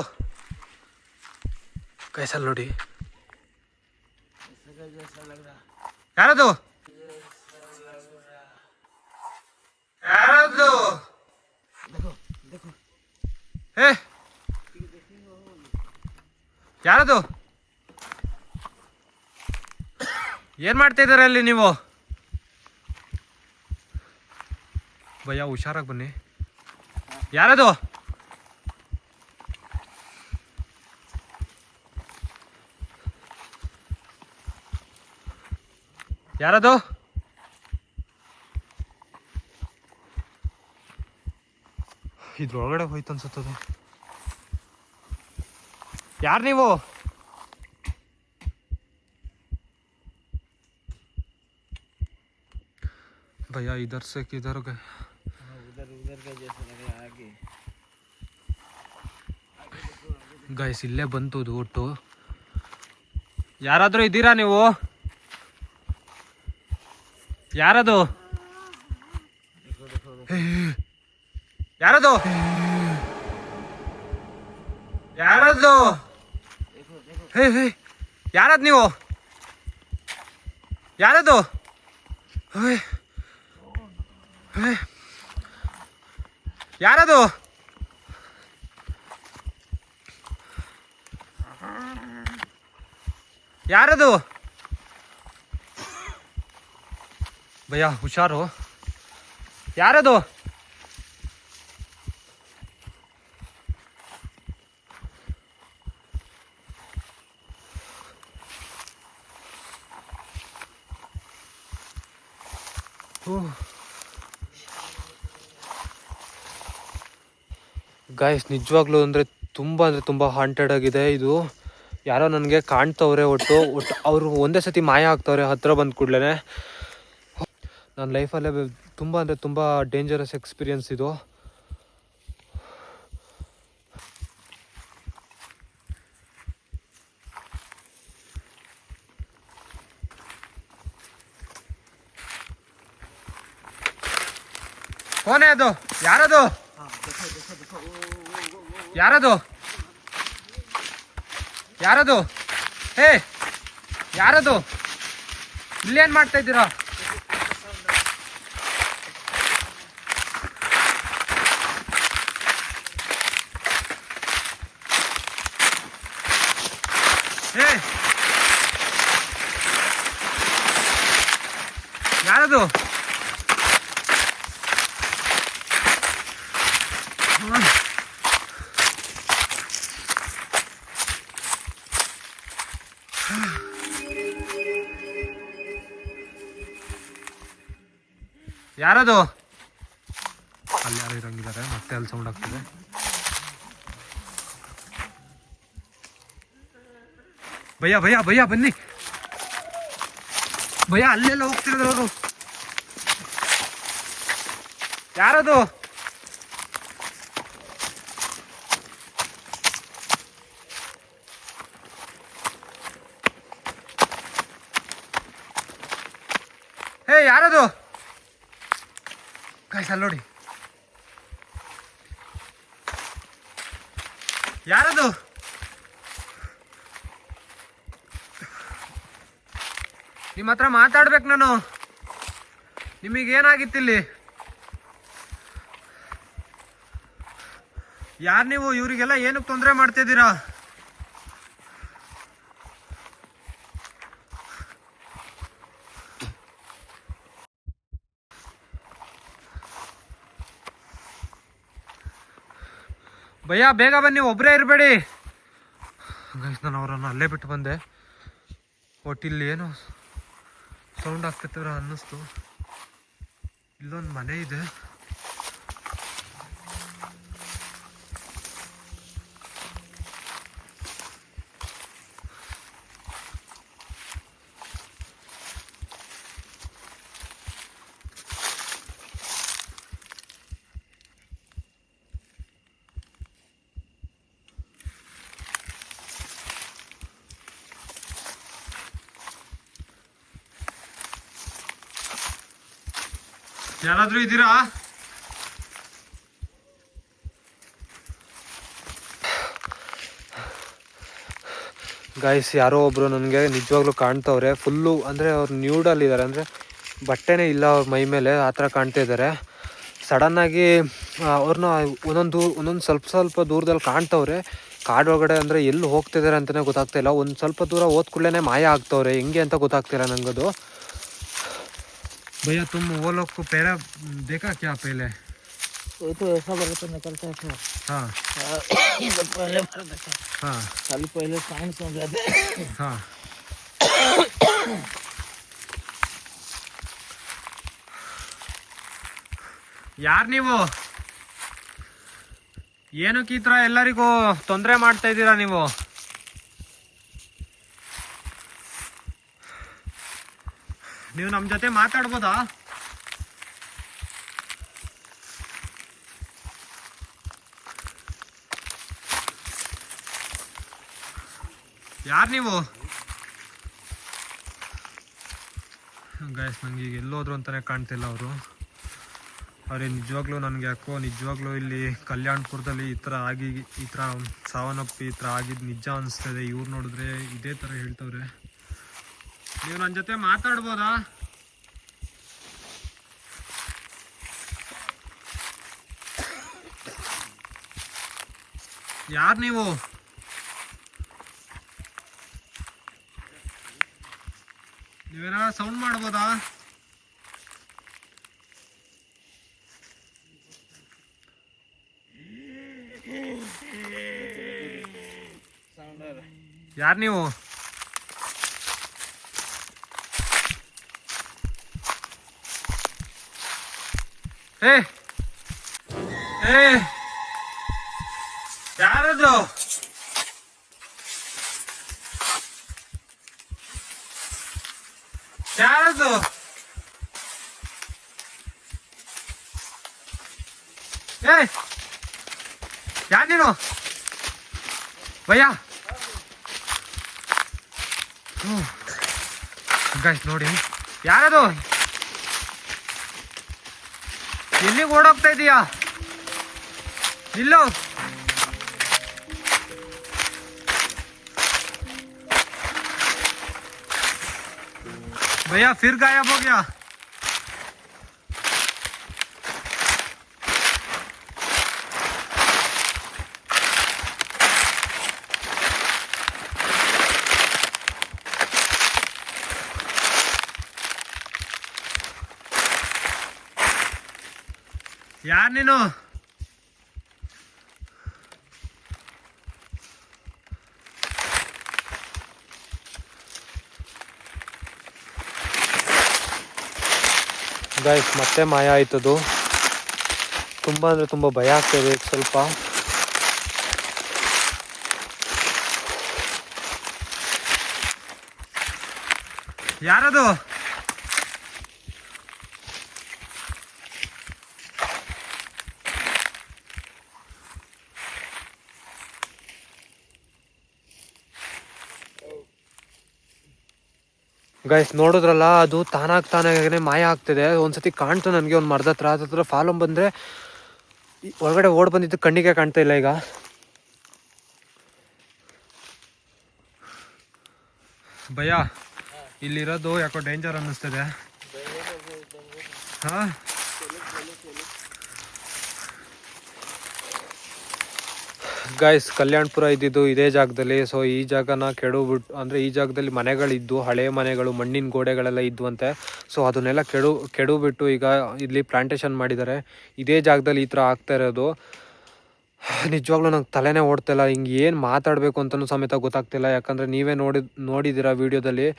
ಕೈಸಲ್ ನೋಡಿ. ಯಾರದು? ಯಾರದು? ಏ ಯಾರದು? ಏನ್ ಮಾಡ್ತಾ ಇದ್ದೀರಾ ಅಲ್ಲಿ ನೀವು? ಭಯ್ಯ ಹುಷಾರಾಗಿ ಬನ್ನಿ. ಯಾರದು? ಯಾರದು? ಇದ್ರೊಳಗಡೆ ಹೋಯ್ತು ಅನ್ಸುತ್ತದು. ಯಾರು ನೀವು? भैया इधर से किधर गए? उधर उधर का जैसा लग रहा है आगे। ಗೈಸ್ ಇಲ್ಲೇ ಬಂತು ಒಟ್ಟು. ಯಾರಾದರೂ ಇದ್ದೀರಾ ನೀವು? ಯಾರದು? ಯಾರದು? ಯಾರದು? ಹೇ ಹೇ ಯಾರದು ನೀವು? ಯಾರದು? ಹೇ ಹೇ ಯಾರದು? ಯಾರದು? ಭಯ್ಯ ಹುಷಾರು. ಯಾರದು? ಗಾಯ್ಸ್ ನಿಜವಾಗ್ಲೂ ಅಂದರೆ ತುಂಬ ಹಾಂಟೆಡ್ ಆಗಿದೆ ಇದು. ಯಾರೋ ನನಗೆ ಕಾಣ್ತವ್ರೆ ಒಟ್ಟು ಅವರು ಒಂದೇ ಸತಿ ಮಾಯ ಆಗ್ತವ್ರೆ ಹತ್ತಿರ ಬಂದ ಕೂಡಲೇ. ನನ್ನ ಲೈಫಲ್ಲೇ ತುಂಬ ಡೇಂಜರಸ್ ಎಕ್ಸ್ಪೀರಿಯನ್ಸ್ ಇದು. ಫೋನೇ ಅದು? ಯಾರದು? ಯಾರದು? ಯಾರದು? ಹೇ ಯಾರದು? ಇಲ್ಲೇನ್ ಮಾಡ್ತಾ ಇದ್ದೀರಾ? ಹೇ ಯಾರದು? ಯಾರದು? ಅಲ್ಲಿ ಯಾರು ಇರಂಗಿದ್ದಾರೆ, ಮತ್ತೆ ಅಲ್ಲಿ ಸೌಂಡ್ ಆಗ್ತದೆ. ಭಯ್ಯ ಭಯ್ಯ ಭಯ್ಯ ಬನ್ನಿ ಭಯ್ಯ, ಅಲ್ಲೆಲ್ಲ ಹೋಗ್ತಿರೋದು ಅವರು. ಯಾರದು? ಹೇ ಯಾರದು? ಗಾಯ್ಸ್ ಅಲ್ಲಿ ನೋಡಿ, ಯಾರದು? ನಿಮ್ಮ ಹತ್ರ ಮಾತಾಡ್ಬೇಕು ನಾನು. ನಿಮಗೇನಾಗಿತ್ತಿಲ್ಲಿ? ಯಾರು ನೀವು? ಇವರಿಗೆಲ್ಲ ಏನಕ್ಕೆ ತೊಂದರೆ ಮಾಡ್ತಿದ್ದೀರಾ? ಭಯ್ಯ ಬೇಗ ಬನ್ನಿ, ಒಬ್ಬರೇ ಇರಬೇಡಿ. ಗೈಸ್ ನಾನು ಅವರನ್ನು ಅಲ್ಲೇ ಬಿಟ್ಟು ಬಂದೆ. ಒಟ್ಟಿಲ್ಲಿ ಏನೋ ಸೌಂಡ್ ಆಗ್ತಿರ್ತೀರ ಅನ್ನಿಸ್ತು. ಇಲ್ಲೊಂದು ಮನೆ ಇದೆ. ಯಾರಾದ್ರೂ ಇದ್ದೀರಾ? ಗಾಯ್ಸ್ ಯಾರೋ ಒಬ್ರು ನನಗೆ ನಿಜವಾಗ್ಲೂ ಕಾಣ್ತವ್ರೆ. ಫುಲ್ಲು ಅಂದರೆ ಅವ್ರು ನ್ಯೂಡಲ್ಲಿದ್ದಾರೆ, ಅಂದರೆ ಬಟ್ಟೆನೇ ಇಲ್ಲ ಅವ್ರ ಮೈ ಮೇಲೆ, ಆ ಥರ ಕಾಣ್ತಾ ಇದ್ದಾರೆ. ಸಡನ್ನಾಗಿ ಅವ್ರನ್ನ ಒಂದೊಂದು ಸ್ವಲ್ಪ ದೂರದಲ್ಲಿ ಕಾಣ್ತವ್ರೆ. ಕಾಡೊಳಗಡೆ ಅಂದರೆ ಎಲ್ಲಿ ಹೋಗ್ತಿದ್ದಾರೆ ಅಂತಲೇ ಗೊತ್ತಾಗ್ತಾಯಿಲ್ಲ. ಒಂದು ಸ್ವಲ್ಪ ದೂರ ಹೋದ ಕೂಡಲೇ ಮಾಯ ಆಗ್ತವ್ರೆ, ಹೆಂಗೆ ಅಂತ ಗೊತ್ತಾಗ್ತಿಲ್ಲ ನನಗದು. भैया तुम वो लोग को पहला देखा क्या पहले? वो तो ऐसा बर्तन निकलता था। हाँ ये तो पहले बार देखा। हाँ खाली पहले साउंड सुन रहे थे। हाँ ಯಾರು ನೀವು? ಏನಕ್ಕೆ ಈ ಥರ ಎಲ್ಲರಿಗೂ ತೊಂದರೆ ಮಾಡ್ತಾ ಇದ್ದೀರಾ ನೀವು? ನೀವು ನಮ್ಮ ಜೊತೆ ಮಾತಾಡ್ಬೋದಾ? ಯಾರು ನೀವು? ಗೈಸ್ ನಂಗೆ ಈಗ ಎಲ್ಲೋದ್ರು ಅಂತಲೇ ಕಾಣ್ತಿಲ್ಲ ಅವರು. ಅವ್ರಿಗೆ ನಿಜವಾಗ್ಲೂ ನನಗೆ ಯಾಕೋ ನಿಜವಾಗ್ಲೂ ಇಲ್ಲಿ ಕಲ್ಯಾಣಪುರದಲ್ಲಿ ಈ ಥರ ಸಾವನ್ನಪ್ಪಿ ಈ ಥರ ಆಗಿದ್ದು ನಿಜ ಅನಿಸ್ತದೆ. ಇವ್ರು ನೋಡಿದ್ರೆ ಇದೇ ಥರ ಹೇಳ್ತವ್ರೆ. ನೀವು ನನ್ನ ಜೊತೆ ಮಾತಾಡ್ಬೋದಾ? ಯಾರು ನೀವು? ನೀವೇನಾರ ಸೌಂಡ್ ಮಾಡ್ಬೋದಾ? ಯಾರು ನೀವು? ಏ ಯಾರದು? ಯಾರದು? ಯಾರು ನೀನು? ಭಯ್ಯ ಗೈಸ್ ನೋಡಿ, ಯಾರದು? ಎಲ್ಲಿಗೆ ಓಡೋಗ್ತಾ ಇದೀಯಾ? ನಿಲ್ಲು. भैया फिर गायब हो गया. यार ನೀನು ಗೈಸ್ ಮತ್ತೆ ಮಾಯ ಆಯ್ತದು. ತುಂಬ ಅಂದರೆ ತುಂಬ ಭಯ ಆಗ್ತದೆ ಸ್ವಲ್ಪ. ಯಾರದು? ಗೈಸ್ ನೋಡಿದ್ರಲ್ಲ, ಅದು ತಾನಾಗೇ ಮಾಯ ಆಗ್ತಿದೆ. ಒಂದ್ಸತಿ ಕಾಣ್ತು ನನಗೆ ಒಂದು ಮರದ ಹತ್ರ ಫಾಲೋ ಬಂದರೆ ಒಳಗಡೆ ಓಡ್ ಬಂದಿದ್ದು ಕಣ್ಣಿಗೆ ಕಾಣ್ತಾ ಇಲ್ಲ ಈಗ. ಭಯ ಇಲ್ಲಿರೋದು ಯಾಕೋ ಡೇಂಜರ್ ಅನ್ನಿಸ್ತದೆ. ಹಾಂ ಗೈಸ್, ಕಲ್ಯಾಣಪುರ ಇದ್ದಿದ್ದು ಇದೇ ಜಾಗದಲ್ಲಿ. ಸೊ ಈ ಜಾಗನ ಕೆಡವ್ಬಿಟ್ಟು, ಅಂದರೆ ಈ ಜಾಗದಲ್ಲಿ ಮನೆಗಳಿದ್ದು, ಹಳೆ ಮನೆಗಳು, ಮಣ್ಣಿನ ಗೋಡೆಗಳೆಲ್ಲ ಇದ್ವಂತೆ. ಸೊ ಅದನ್ನೆಲ್ಲ ಕೆಡವ್ಬಿಟ್ಟು ಈಗ ಇಲ್ಲಿ ಪ್ಲಾಂಟೇಶನ್ ಮಾಡಿದ್ದಾರೆ. ಇದೇ ಜಾಗದಲ್ಲಿ ಈ ಥರ ಆಗ್ತಾ ಇರೋದು. ನಿಜವಾಗ್ಲೂ ನಂಗೆ ತಲೆನೇ ಓಡ್ತಿಲ್ಲ. ಹಿಂಗೆ ಏನು ಮಾತಾಡಬೇಕು ಅಂತಲೂ ಸಮೇತ ಗೊತ್ತಾಗ್ತಿಲ್ಲ. ಯಾಕಂದರೆ ನೀವೇ ನೋಡಿದ್ದೀರಾ ವಿಡಿಯೋದಲ್ಲಿ.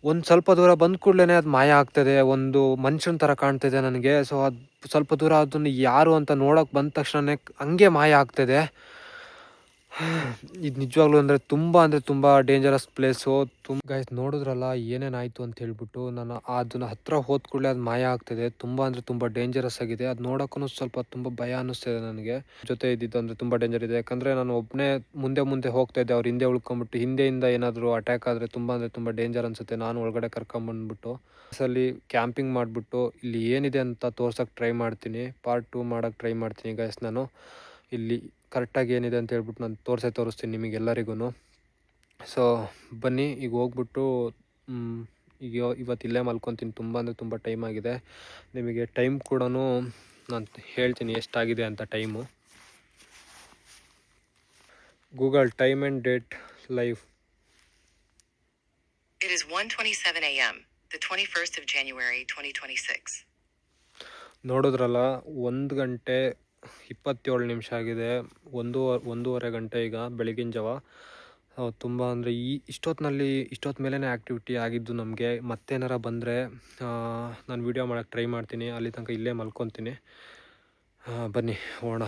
ಒಂದು ಸ್ವಲ್ಪ ದೂರ ಬಂದ ಕೂಡಲೇ ಅದು ಮಾಯ ಆಗ್ತದೆ. ಒಂದು ಮನುಷ್ಯನ ಥರ ಕಾಣ್ತಿದೆ ನನಗೆ. ಸೊ ಅದು ಸ್ವಲ್ಪ ದೂರ ಅದನ್ನು ಯಾರು ಅಂತ ನೋಡೋಕೆ ಬಂದ ತಕ್ಷಣವೇ ಹಂಗೆ ಮಾಯ ಆಗ್ತದೆ. ಇದು ನಿಜವಾಗ್ಲೂ ಅಂದರೆ ತುಂಬ ಡೇಂಜರಸ್ ಪ್ಲೇಸು. ಗೈಸ್ ನೋಡಿದ್ರಲ್ಲ ಏನೇನಾಯಿತು ಅಂತ ಹೇಳ್ಬಿಟ್ಟು. ನಾನು ಅದನ್ನ ಹತ್ರ ಹೋದ ಕೂಡಲೇ ಅದು ಮಾಯ ಆಗ್ತದೆ. ತುಂಬ ಡೇಂಜರಸ್ ಆಗಿದೆ. ಅದು ನೋಡೋಕ್ಕೂ ಸ್ವಲ್ಪ ತುಂಬ ಭಯ ಅನ್ನಿಸ್ತಿದೆ ನನಗೆ. ಜೊತೆ ಇದ್ದಿದ್ದು ಅಂದರೆ ತುಂಬ ಡೇಂಜರ್ ಇದೆ. ಯಾಕಂದರೆ ನಾನು ಒಬ್ಬನೇ ಮುಂದೆ ಹೋಗ್ತಾ ಇದ್ದೆ. ಅವ್ರು ಹಿಂದೆ ಉಳ್ಕೊಂಬಿಟ್ಟು ಹಿಂದೆಯಿಂದ ಏನಾದರೂ ಅಟ್ಯಾಕ್ ಆದರೆ ತುಂಬ ಡೇಂಜರ್ ಅನಿಸುತ್ತೆ. ನಾನು ಒಳಗಡೆ ಕರ್ಕೊಂಬಂದ್ಬಿಟ್ಟು ಬಸ್ಸಲ್ಲಿ ಕ್ಯಾಂಪಿಂಗ್ ಮಾಡಿಬಿಟ್ಟು ಇಲ್ಲಿ ಏನಿದೆ ಅಂತ ತೋರ್ಸೋಕ್ಕೆ ಟ್ರೈ ಮಾಡ್ತೀನಿ. ಪಾರ್ಟ್ 2 ಮಾಡೋಕ್ಕೆ ಟ್ರೈ ಮಾಡ್ತೀನಿ ಗೈಸ್. ನಾನು ಇಲ್ಲಿ ಕರೆಕ್ಟಾಗಿ ಏನಿದೆ ಅಂತ ಹೇಳ್ಬಿಟ್ಟು ನಾನು ತೋರಿಸ್ತೀನಿ ನಿಮಗೆಲ್ಲರಿಗೂ. ಸೊ ಬನ್ನಿ ಈಗ ಹೋಗ್ಬಿಟ್ಟು ಈಗ ಇವತ್ತು ಇಲ್ಲೇ ಮಲ್ಕೊತೀನಿ. ತುಂಬ ಟೈಮ್ ಆಗಿದೆ. ನಿಮಗೆ ಟೈಮ್ ಕೂಡ ನಾನು ಹೇಳ್ತೀನಿ ಎಷ್ಟಾಗಿದೆ ಅಂತ time. Google time and date live. It is 1:27 a.m., the 21st of January 2026. ನೋಡಿದ್ರಲ್ಲ, 1 ಗಂಟೆ 27 ನಿಮಿಷ ಆಗಿದೆ. ಒಂದೂವರೆ ಗಂಟೆ ಈಗ ಬೆಳಗಿನ ಜಾವ. ತುಂಬ ಅಂದರೆ ಇಷ್ಟೊತ್ತು ಮೇಲೇ ಆ್ಯಕ್ಟಿವಿಟಿ ಆಗಿದ್ದು ನಮಗೆ. ಮತ್ತೇನಾರ ಬಂದರೆ ನಾನು ವೀಡಿಯೋ ಮಾಡೋಕ್ಕೆ ಟ್ರೈ ಮಾಡ್ತೀನಿ. ಅಲ್ಲಿ ತನಕ ಇಲ್ಲೇ ಮಲ್ಕೊತೀನಿ. ಬನ್ನಿ ಹೋಗೋಣ.